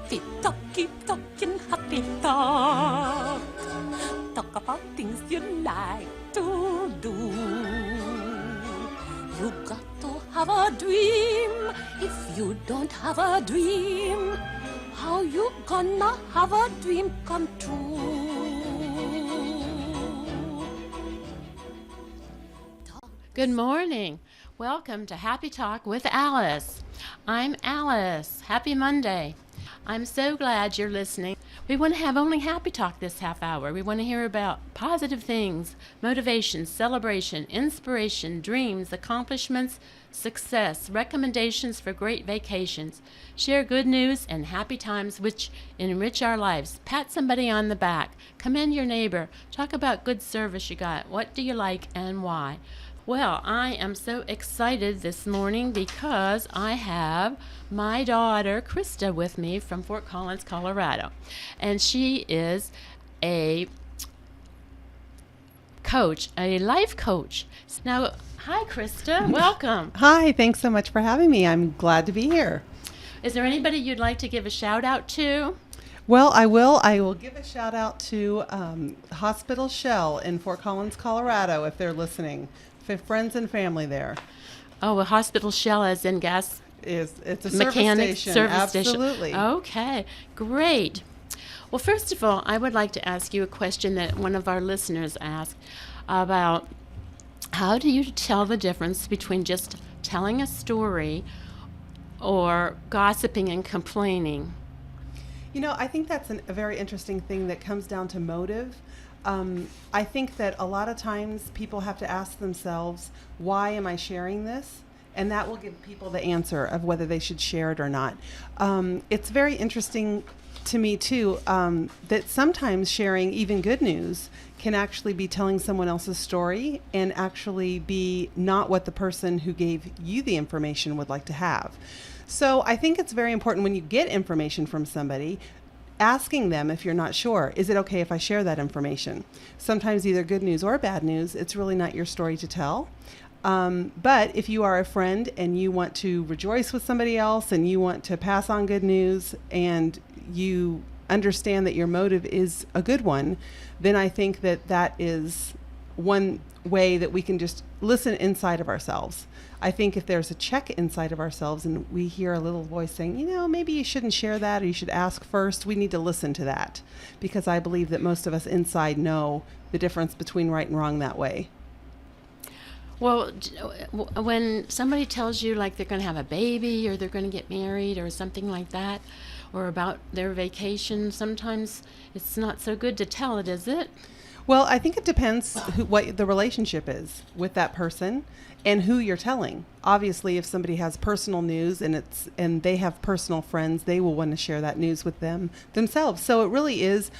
happy talk, keep talking happy talk. Talk about things you like to do. You got to have a dream. If you don't have a dream, how you gonna have a dream come true? Good morning. Welcome to Happy Talk with Alice. I'm Alice. Happy Monday. I'm so glad you're listening. We want to have only happy talk this half hour. We want to hear about positive things, motivation, celebration, inspiration, dreams, accomplishments, success, recommendations for great vacations. Share good news and happy times which enrich our lives. Pat somebody on the back. Commend your neighbor. Talk about good service you got. What do you like and why? Well, I am so excited this morning because I have my daughter, Krista, with me from Fort Collins, Colorado. And she is a coach, a life coach. Now, hi, Krista. Welcome. Hi, thanks so much for having me. I'm glad to be here. Is there anybody you'd like to give a shout out to? Well, I will give a shout out to Hospital Shell in Fort Collins, Colorado, if they're listening. Friends and family there. Oh, a hospital shell as in gas? It's a mechanic service station. Absolutely. Okay, great. Well, first of all, I would like to ask you a question that one of our listeners asked about how do you tell the difference between just telling a story or gossiping and complaining? You know, I think that's a very interesting thing that comes down to motive. I think that a lot of times people have to ask themselves, why am I sharing this? And that will give people the answer of whether they should share it or not. It's very interesting to me, too, that sometimes sharing even good news can actually be telling someone else's story and actually be not what the person who gave you the information would like to have. So I think it's very important when you get information from somebody, asking them if you're not sure, is it okay if I share that information? Sometimes either good news or bad news, it's really not your story to tell. But if you are a friend and you want to rejoice with somebody else and you want to pass on good news and you understand that your motive is a good one, then I think that that is one way that we can just listen inside of ourselves. I think if there's a check inside of ourselves and we hear a little voice saying, you know, maybe you shouldn't share that or you should ask first, we need to listen to that, because I believe that most of us inside know the difference between right and wrong that way. Well, when somebody tells you like they're going to have a baby or they're going to get married or something like that, or about their vacation, sometimes it's not so good to tell it, is it? Well, I think it depends what the relationship is with that person and who you're telling. Obviously, if somebody has personal news and they have personal friends, they will want to share that news with themselves. So it really is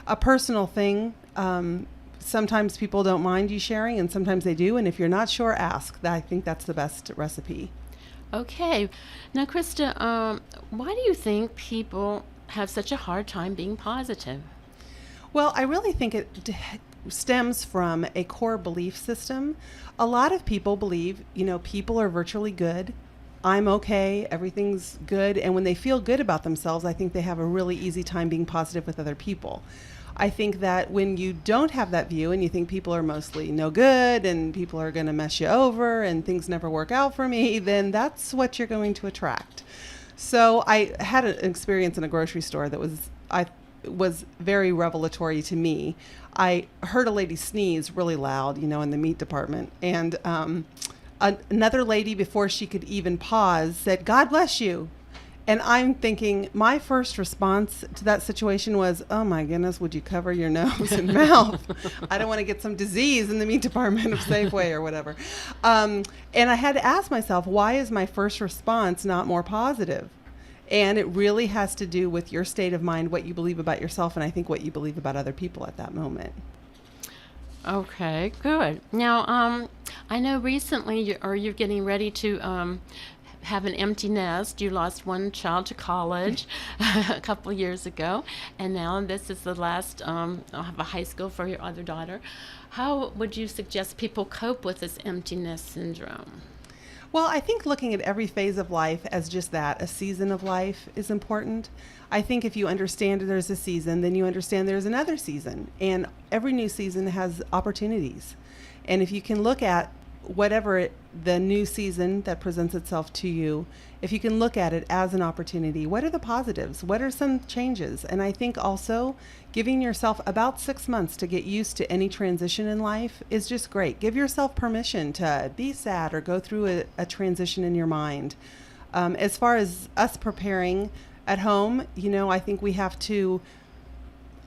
a personal thing. Sometimes people don't mind you sharing, and sometimes they do. And if you're not sure, ask. I think that's the best recipe. Okay. Now, Krista, why do you think people have such a hard time being positive? Well, I really think it stems from a core belief system. A lot of people believe, you know, people are virtually good. I'm okay. Everything's good. And when they feel good about themselves, I think they have a really easy time being positive with other people. I think that when you don't have that view and you think people are mostly no good and people are going to mess you over and things never work out for me, then that's what you're going to attract. So I had an experience in a grocery store that was very revelatory to me. I heard a lady sneeze really loud, you know, in the meat department. And another lady, before she could even pause, said, "God bless you." And I'm thinking, my first response to that situation was, oh my goodness, would you cover your nose and mouth? I don't want to get some disease in the meat department of Safeway or whatever. And I had to ask myself, why is my first response not more positive? And it really has to do with your state of mind, what you believe about yourself, and I think what you believe about other people at that moment. Okay, good. Now, I know recently you're getting ready to have an empty nest. You lost one child to college a couple years ago, and now this is the last of a high school for your other daughter. How would you suggest people cope with this empty nest syndrome? Well, I think looking at every phase of life as just that, a season of life, is important. I think if you understand there's a season, then you understand there's another season. And every new season has opportunities. And if you can look at the new season that presents itself to you, if you can look at it as an opportunity, what are the positives? What are some changes? And I think also giving yourself about 6 months to get used to any transition in life is just great. Give yourself permission to be sad or go through a transition in your mind. As far as us preparing at home, I think we have to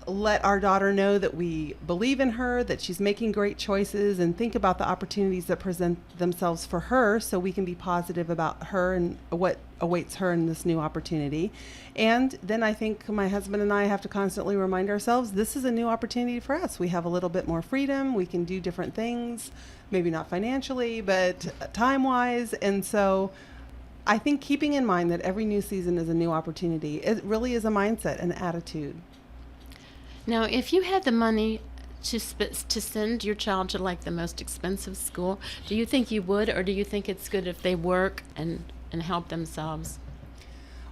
let our daughter know that we believe in her, that she's making great choices, and think about the opportunities that present themselves for her so we can be positive about her and what awaits her in this new opportunity. And then I think my husband and I have to constantly remind ourselves this is a new opportunity for us. We have a little bit more freedom. We can do different things, maybe not financially, but time-wise. And so I think keeping in mind that every new season is a new opportunity, it really is a mindset, an attitude. Now, if you had the money to send your child to like the most expensive school, do you think you would, or do you think it's good if they work and help themselves?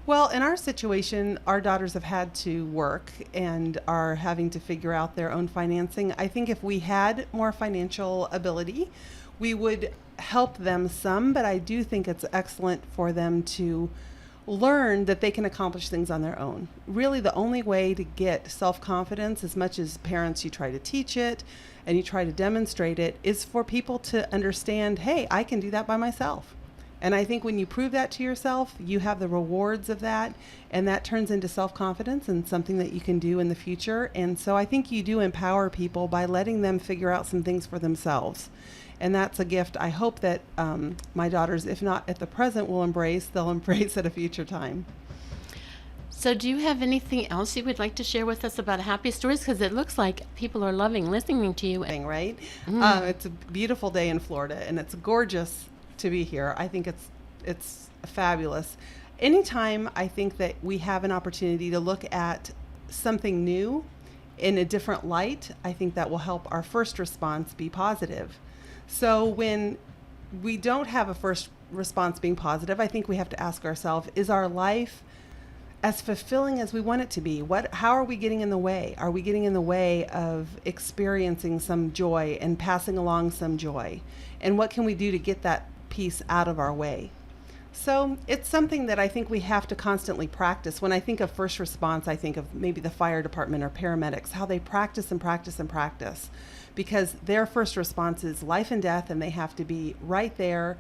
Well, in our situation, our daughters have had to work and are having to figure out their own financing. I think if we had more financial ability, we would help them some, but I do think it's excellent for them to learn that they can accomplish things on their own. Really, the only way to get self-confidence, as much as parents you try to teach it and you try to demonstrate it, is for people to understand, hey, I can do that by myself. And I think when you prove that to yourself, you have the rewards of that, and that turns into self-confidence and something that you can do in the future. And so I think you do empower people by letting them figure out some things for themselves. And that's a gift I hope that my daughters, if not at the present, will embrace. They'll embrace at a future time. So do you have anything else you would like to share with us about Happy Stories? Because it looks like people are loving listening to you. Right? It's a beautiful day in Florida, and it's gorgeous to be here. I think it's fabulous. Anytime I think that we have an opportunity to look at something new in a different light, I think that will help our first response be positive. So when we don't have a first response being positive, I think we have to ask ourselves, is our life as fulfilling as we want it to be? How are we getting in the way? Are we getting in the way of experiencing some joy and passing along some joy? And what can we do to get that piece out of our way? So it's something that I think we have to constantly practice. When I think of first response, I think of maybe the fire department or paramedics, how they practice and practice and practice, because their first response is life and death, and they have to be right there,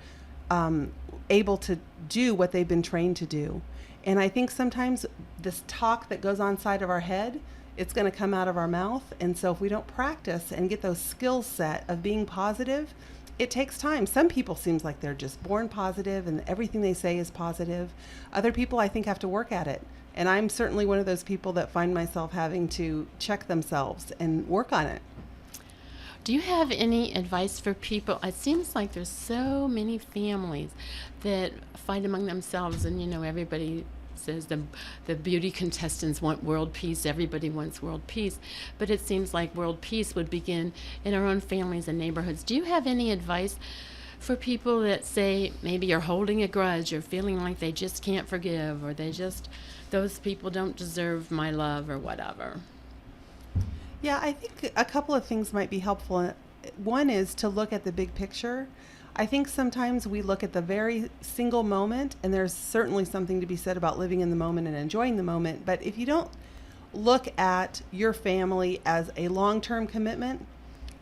able to do what they've been trained to do. And I think sometimes this talk that goes on inside of our head, it's going to come out of our mouth. And so if we don't practice and get those skills set of being positive, it takes time. Some people seems like they're just born positive and everything they say is positive. Other people, I think, have to work at it. And I'm certainly one of those people that find myself having to check themselves and work on it. Do you have any advice for people? It seems like there's so many families that fight among themselves, and everybody says the beauty contestants want world peace. Everybody wants world peace, but it seems like world peace would begin in our own families and neighborhoods. Do you have any advice for people that say maybe you're holding a grudge or feeling like they just can't forgive, or those people don't deserve my love or whatever? Yeah, I think a couple of things might be helpful. One is to look at the big picture. I think sometimes we look at the very single moment, and there's certainly something to be said about living in the moment and enjoying the moment. But if you don't look at your family as a long-term commitment,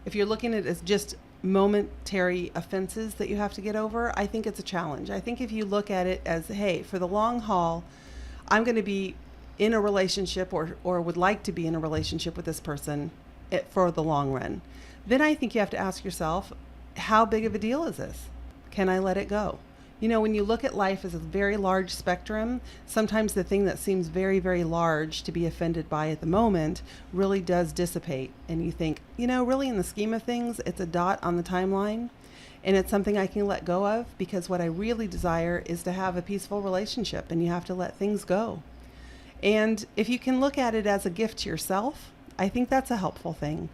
if you're looking at it as just momentary offenses that you have to get over, I think it's a challenge. I think if you look at it as, hey, for the long haul, I'm going to be in a relationship or would like to be in a relationship with this person for the long run, then I think you have to ask yourself, how big of a deal is this? Can I let it go? When you look at life as a very large spectrum, sometimes the thing that seems very, very large to be offended by at the moment really does dissipate. And you think, really in the scheme of things, it's a dot on the timeline, and it's something I can let go of, because what I really desire is to have a peaceful relationship, and you have to let things go. And if you can look at it as a gift to yourself, I think that's a helpful thing.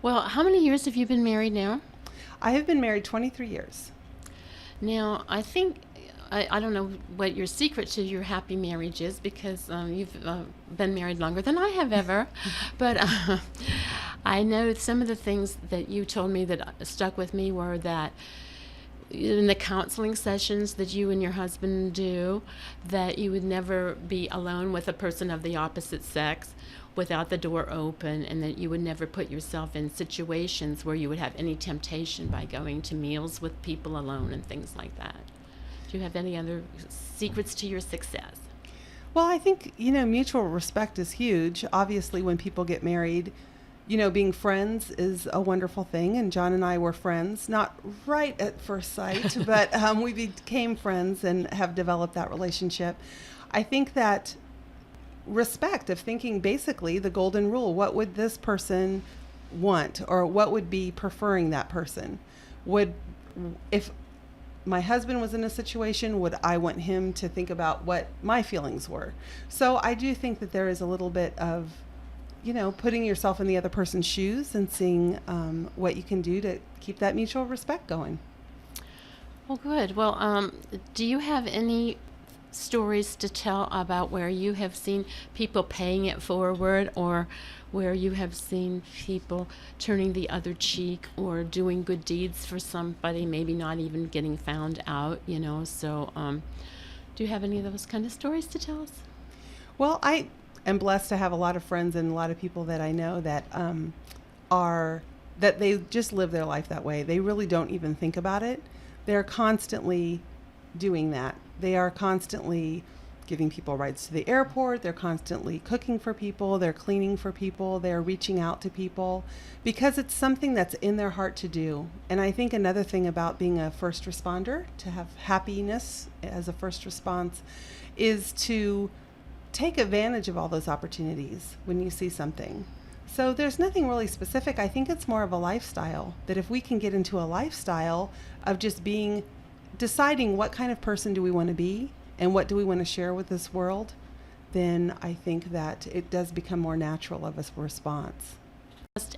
Well, how many years have you been married now? I have been married 23 years. Now, I think, I don't know what your secret to your happy marriage is, because you've been married longer than I have ever. But I know some of the things that you told me that stuck with me were that in the counseling sessions that you and your husband do, that you would never be alone with a person of the opposite sex without the door open, and that you would never put yourself in situations where you would have any temptation by going to meals with people alone and things like that. Do you have any other secrets to your success? Well, I think, mutual respect is huge. Obviously, when people get married, being friends is a wonderful thing. And John and I were friends, not right at first sight, but we became friends and have developed that relationship. I think that respect, of thinking basically the golden rule, what would this person want, or what would be preferring that person? If my husband was in a situation, would I want him to think about what my feelings were? So I do think that there is a little bit of, putting yourself in the other person's shoes and seeing what you can do to keep that mutual respect going. Well, good. Well, do you have any stories to tell about where you have seen people paying it forward, or where you have seen people turning the other cheek, or doing good deeds for somebody, maybe not even getting found out, So do you have any of those kind of stories to tell us? Well, I am blessed to have a lot of friends and a lot of people that I know that that they just live their life that way. They really don't even think about it. They're constantly doing that. They are constantly giving people rides to the airport. They're constantly cooking for people. They're cleaning for people. They're reaching out to people because it's something that's in their heart to do. And I think another thing about being a first responder, to have happiness as a first response, is to take advantage of all those opportunities when you see something. So there's nothing really specific. I think it's more of a lifestyle, that if we can get into a lifestyle of just deciding what kind of person do we want to be and what do we want to share with this world, then I think that it does become more natural of a response.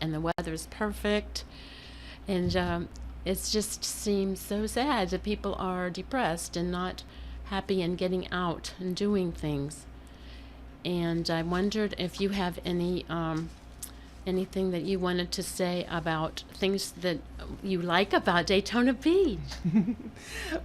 And the weather's perfect, and it just seems so sad that people are depressed and not happy and getting out and doing things. And I wondered if you have anything that you wanted to say about things that you like about Daytona Beach.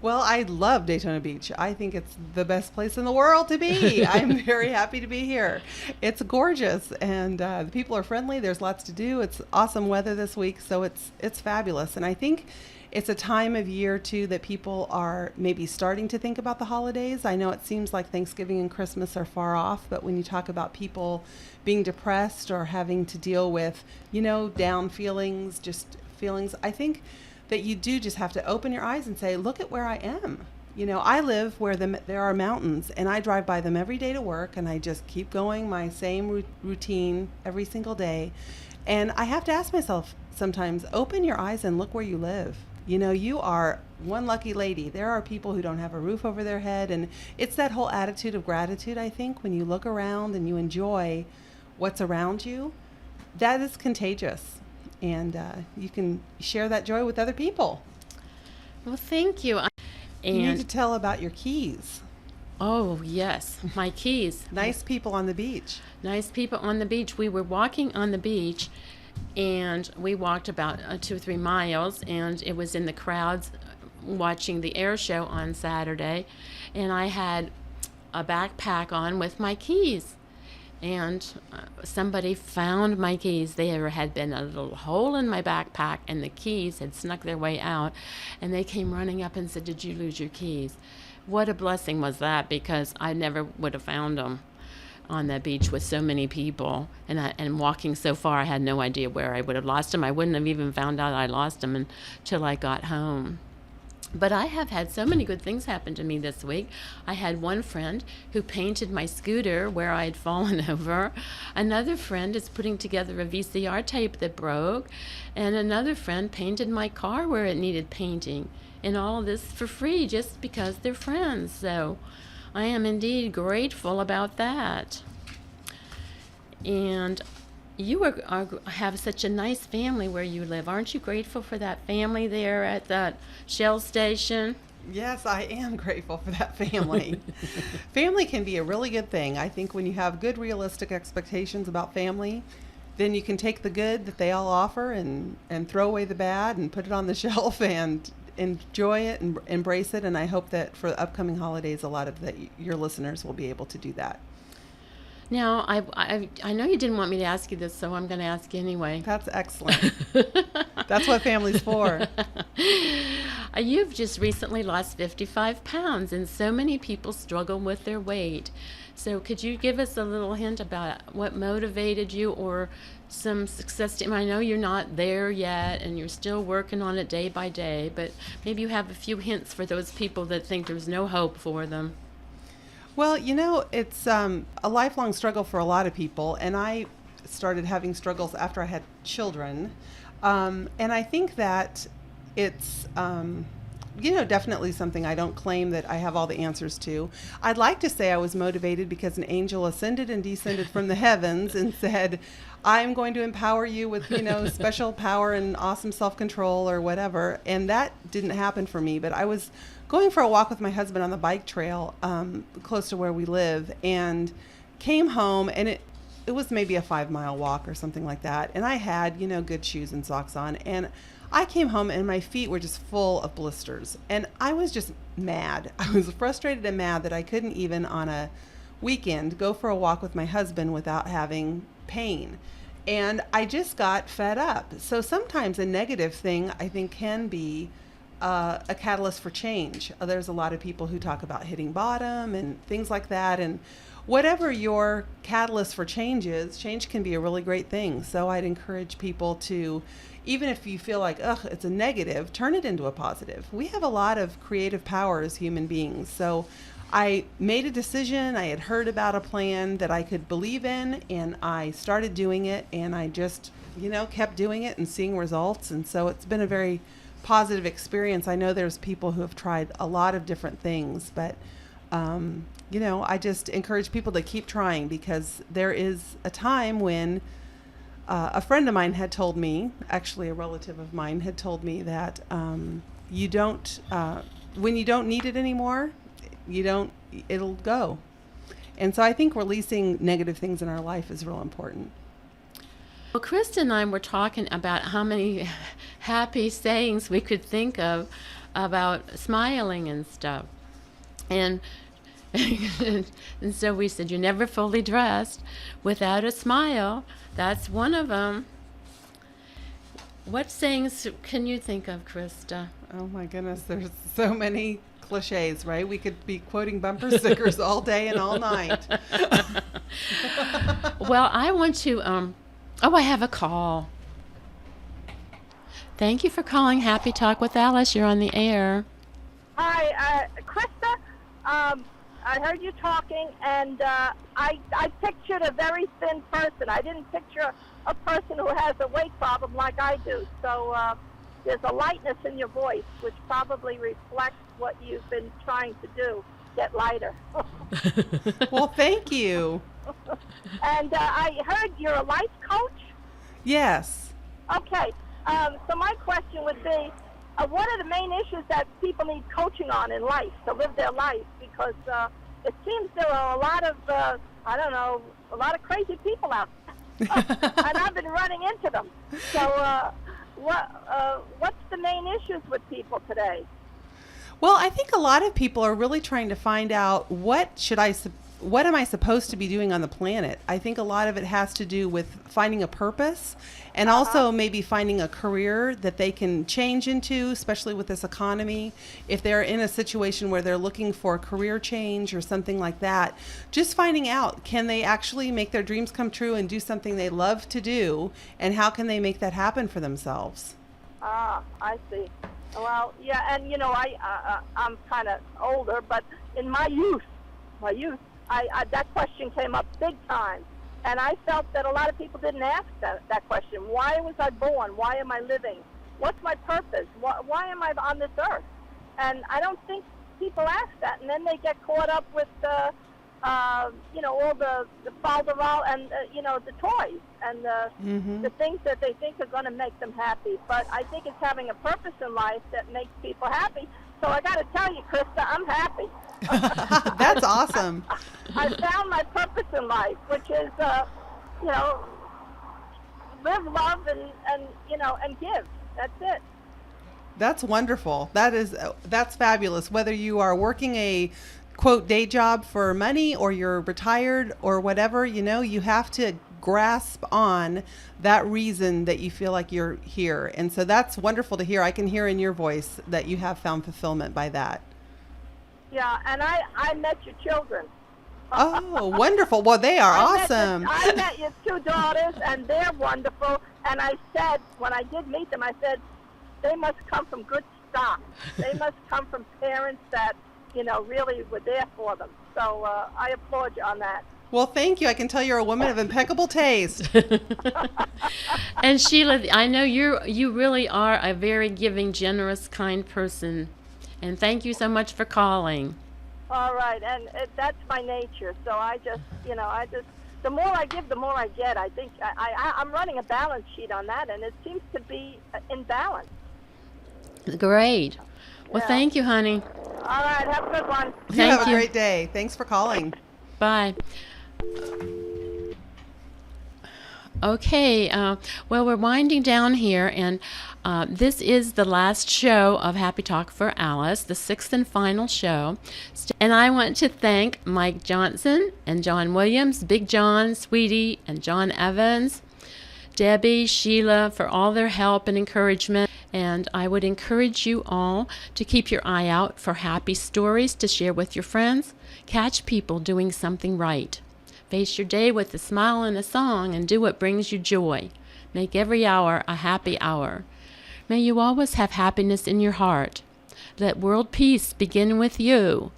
Well, I love Daytona Beach. I think it's the best place in the world to be. I'm very happy to be here. It's gorgeous, and the people are friendly. There's lots to do. It's awesome weather this week, so it's fabulous. And I think it's a time of year, too, that people are maybe starting to think about the holidays. I know it seems like Thanksgiving and Christmas are far off, but when you talk about people being depressed or having to deal with, down feelings, just feelings, I think that you do just have to open your eyes and say, look at where I am. I live where there are mountains, and I drive by them every day to work, and I just keep going my same routine every single day. And I have to ask myself sometimes, open your eyes and look where you live. You are one lucky lady. There are people who don't have a roof over their head, and it's that whole attitude of gratitude, I think, when you look around and you enjoy what's around you, that is contagious. And you can share that joy with other people. Well, thank you. You need to tell about your keys. Oh, yes, my keys. Nice people on the beach. Nice people on the beach. We were walking on the beach, and we walked about 2 or 3 miles, and it was in the crowds watching the air show on Saturday, and I had a backpack on with my keys. And somebody found my keys. There had been a little hole in my backpack, and the keys had snuck their way out. And they came running up and said, "Did you lose your keys?" What a blessing was that, because I never would have found them on that beach with so many people. And walking so far, I had no idea where I would have lost them. I wouldn't have even found out I lost them until I got home. But I have had so many good things happen to me this week. I had one friend who painted my scooter where I had fallen over. Another friend is putting together a VCR tape that broke. And another friend painted my car where it needed painting. And all of this for free, just because they're friends. So I am indeed grateful about that. And you have such a nice family where you live. Aren't you grateful for that family there at that Shell station? Yes, I am grateful for that family. Family can be a really good thing. I think when you have good, realistic expectations about family, then you can take the good that they all offer and throw away the bad and put it on the shelf and enjoy it and embrace it. And I hope that for the upcoming holidays, a lot of your listeners will be able to do that. Now, I know you didn't want me to ask you this, so I'm going to ask you anyway. That's excellent. That's what family's for. You've just recently lost 55 pounds, and so many people struggle with their weight. So could you give us a little hint about what motivated you or some success? I know you're not there yet, and you're still working on it day by day, but maybe you have a few hints for those people that think there's no hope for them. Well, it's a lifelong struggle for a lot of people, and I started having struggles after I had children. And I think that it's, definitely something I don't claim that I have all the answers to. I'd like to say I was motivated because an angel ascended and descended from the heavens and said, I'm going to empower you with, special power and awesome self-control or whatever. And that didn't happen for me, but I was going for a walk with my husband on the bike trail close to where we live, and came home, and it was maybe a 5-mile walk or something like that. And I had, good shoes and socks on, and I came home and my feet were just full of blisters, and I was just mad. I was frustrated and mad that I couldn't even on a weekend go for a walk with my husband without having pain. And I just got fed up. So sometimes a negative thing, I think, can be a catalyst for change. There's a lot of people who talk about hitting bottom and things like that. And whatever your catalyst for change is, change can be a really great thing. So I'd encourage people to, even if you feel like, it's a negative, turn it into a positive. We have a lot of creative power as human beings. So I made a decision. I had heard about a plan that I could believe in, and I started doing it, and I just, kept doing it and seeing results. And so it's been a very positive experience. I know there's people who have tried a lot of different things, but I just encourage people to keep trying, because there is a time when a friend of mine had told me, actually a relative of mine had told me that when you don't need it anymore, it'll go. And so I think releasing negative things in our life is real important. Well, Krista and I were talking about how many happy sayings we could think of about smiling and stuff. And and so we said, you're never fully dressed without a smile. That's one of them. What sayings can you think of, Krista? Oh my goodness, there's so many cliches, right? We could be quoting bumper stickers all day and all night. Well, I want to, I have a call. Thank you for calling Happy Talk with Alice. You're on the air. Hi, Krista. I heard you talking, and I pictured a very thin person. I didn't picture a person who has a weight problem like I do. So there's a lightness in your voice, which probably reflects what you've been trying to do, get lighter. Well, thank you. And I heard you're a life coach? Yes. Okay. So my question would be, what are the main issues that people need coaching on in life to live their life? Because it seems there are a lot of, a lot of crazy people out there. And I've been running into them. So what's the main issues with people today? Well, I think a lot of people are really trying to find out what am I supposed to be doing on the planet? I think a lot of it has to do with finding a purpose, and also maybe finding a career that they can change into, especially with this economy. If they're in a situation where they're looking for a career change or something like that, just finding out, can they actually make their dreams come true and do something they love to do, and how can they make that happen for themselves? I see. Well, yeah, and I'm kind of older, but in my youth, I that question came up big time, and I felt that a lot of people didn't ask that question. Why was I born? Why am I living? What's my purpose? Why am I on this earth? And I don't think people ask that, and then they get caught up with all the falderall and the toys and the things that they think are going to make them happy. But I think it's having a purpose in life that makes people happy. So I got to tell you, Krista, I'm happy. That's awesome. I found my purpose in life, which is, you know, live, love, and you know, and give. That's it. That's wonderful. That's fabulous. Whether you are working a quote day job for money or you're retired or whatever, you know, you have to grasp on that reason that you feel like you're here. And so that's wonderful to hear. I can hear in your voice that you have found fulfillment by that. Yeah, and I met your children. Oh, wonderful. Well, they are awesome. I met your two daughters, and they're wonderful. And I said, when I did meet them, I said, they must come from good stock. They must come from parents that, you know, really were there for them. So I applaud you on that. Well, thank you. I can tell you're a woman of impeccable taste. And Sheila, I know you really are a very giving, generous, kind person. And thank you so much for calling. All right, and that's my nature. So I just, you know, the more I give, the more I get. I think I'm running a balance sheet on that, and it seems to be in balance. Great. Well, Yeah. Thank you, honey. All right, have a good one. You Thank have a you. great day. Thanks for calling. Bye. Okay, well, we're winding down here, and this is the last show of Happy Talk for Alice, the sixth and final show. And I want to thank Mike Johnson and John Williams, Big John, Sweetie, and John Evans, Debbie, Sheila, for all their help and encouragement. And I would encourage you all to keep your eye out for happy stories to share with your friends. Catch people doing something right. Face your day with a smile and a song, and do what brings you joy. Make every hour a happy hour. May you always have happiness in your heart. Let world peace begin with you.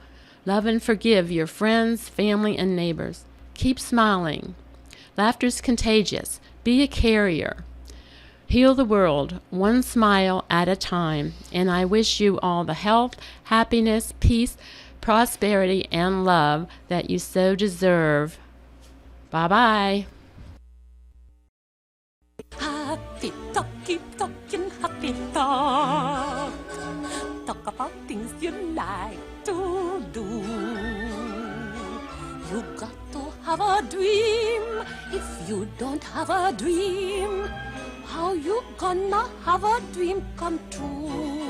Love and forgive your friends, family, and neighbors. Keep smiling. Laughter's contagious. Be a carrier. Heal the world, one smile at a time. And I wish you all the health, happiness, peace, prosperity, and love that you so deserve. Bye-bye. Happy talk, keep talking happy talk. Talk about things you like to do. You got to have a dream. If you don't have a dream, how you gonna have a dream come true?